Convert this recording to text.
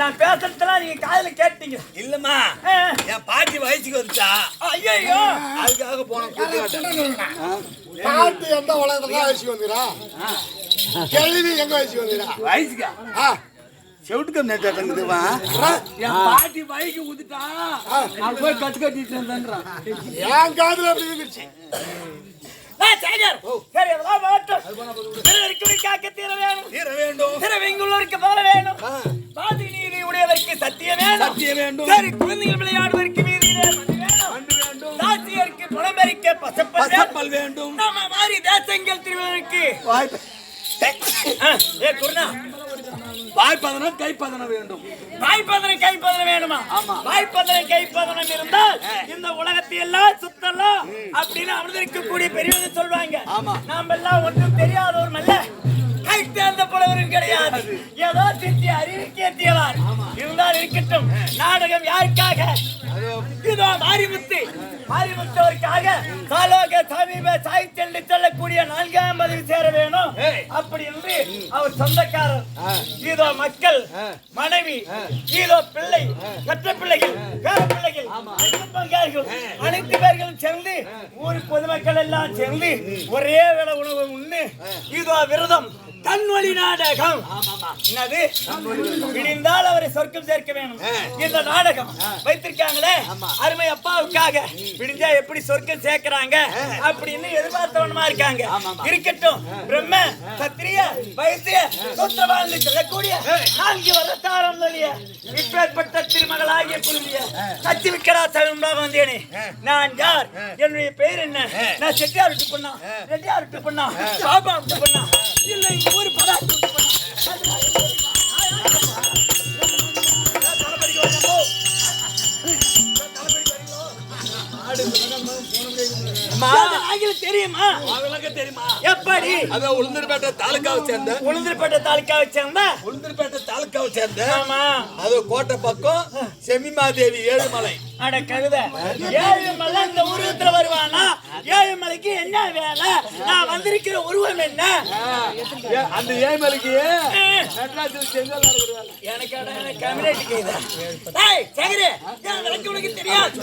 நான் பேசுறதுலாம் நீங்க காதுல கேட்டீங்க இல்லம்மா? என் பாட்டி வயசுக்கு வந்துச்சா? ஐயோ, அதுக்காக போன பாட்டி எந்த உலகத்துல வயசுக்கு வந்துடா? கேள்வி எங்க வயசுக்கு வந்துடா? வயசுக்கா? செவிட்டுக்கம் நேற்று தங்குதுவா. என் பாட்டி பைக்கு ஊத்துட்டா, நான் போய் கட்டு கட்டிட்டு இருந்தேன்றான். என் காதுல அப்படி இருந்துச்சு. சத்தியம் வேண்டும். குழந்தைகள் விளையாடுவதற்கு புலம்பெருக்க பசப்பல் வேண்டும். நம்ம மாதிரி தேசங்கள் திருவதற்கு வாய்ப்பதனம் கைப்பதனம் வேண்டும். வாய்ப்பதனம் கைப்பதனம் வேணுமா? வாய்ப்பதனம் கைப்பதனம் இருந்தால் இந்த உலகத்தை எல்லாம் சுத்தலாம் அப்படின்னு அமர்ந்திருக்கக்கூடிய பெரியவங்க சொல்வாங்க. நாம எல்லாம் ஒன்றும் தெரியாதவர் அல்ல, கை தேர்ந்த புலவரும் கிடையாது, ஏதோ சித்தி அறிவிக்க ஏற்றியவார் இருந்தால் இருக்கட்டும். நாடகம் யாருக்காக? இதோ மாரிமுத்தவருக்காக சாலோக சமீப சாய்ச்செல்லி செல்லக்கூடிய 4ஆம் பதவி சேர வேணும் அப்படி என்று அவர் சொந்தக்காரர். இதோ மக்கள், மனைவி, இதோ பிள்ளை, கற்ற பிள்ளைகள், பேர பிள்ளைகள், அனைத்து பேர்களும் சேர்ந்து ஊர் பொதுமக்கள் எல்லாம் சேர்ந்து ஒரே வேளை உணவு உண்ணு இதோ விரதம் தன்வழி நாடகம். என்னது? விடிந்தால் அவரை சொர்க்கம் சேர்க்க வேணும். இந்த நாடகம் வைத்திருக்காங்களே அருமை அப்பாவுக்காக விடிஞ்சா எப்படி சொர்க்கம் சேர்க்கிறாங்க அப்படின்னு எதிர்பார்த்தவனமா இருக்காங்க. இருக்கட்டும். பிரம்ம சத்திரிய வைத்திய சூத்திரவான் சொல்லக்கூடிய 4 வருஷத்தாரம் இப்பேற்பட்ட திருமகளாகிய புரிந்திய சச்சி விக்கரா தலைமுறாக வந்தேனே. நான் யார்? என்னுடைய பெயர் என்ன? நான் செட்டியார் விட்டு பண்ணா, ரெட்டியார் விட்டு பண்ணா, பாபா விட்டு பண்ணா, இல்லை ஊர் பராட்டு விட்டு பண்ணா. தெரியுமா? எப்படி? உளுந்தூர்பேட்டை தாலுக்காவை சேர்ந்த உளுந்தூர்பேட்டை தாலுக்காவை சேர்ந்த அது கோட்டை பக்கம் செம்மிமாதேவி ஏழுமலை. அட கழுதை, ஏழுமலை இந்த உருவத்துல வருவானா? ஏழுமலைக்கு என்ன வேலை? நான் வந்திருக்கிற உருவம் என்ன? அந்த ஏழுமலைக்கு நடராஜன் செங்கல் நடக்குது. எனக்கு கமிரேட்டு கேக்குதா? ஏய் சங்கரே, ஏன் விளக்கு உனக்கு தெரியாது?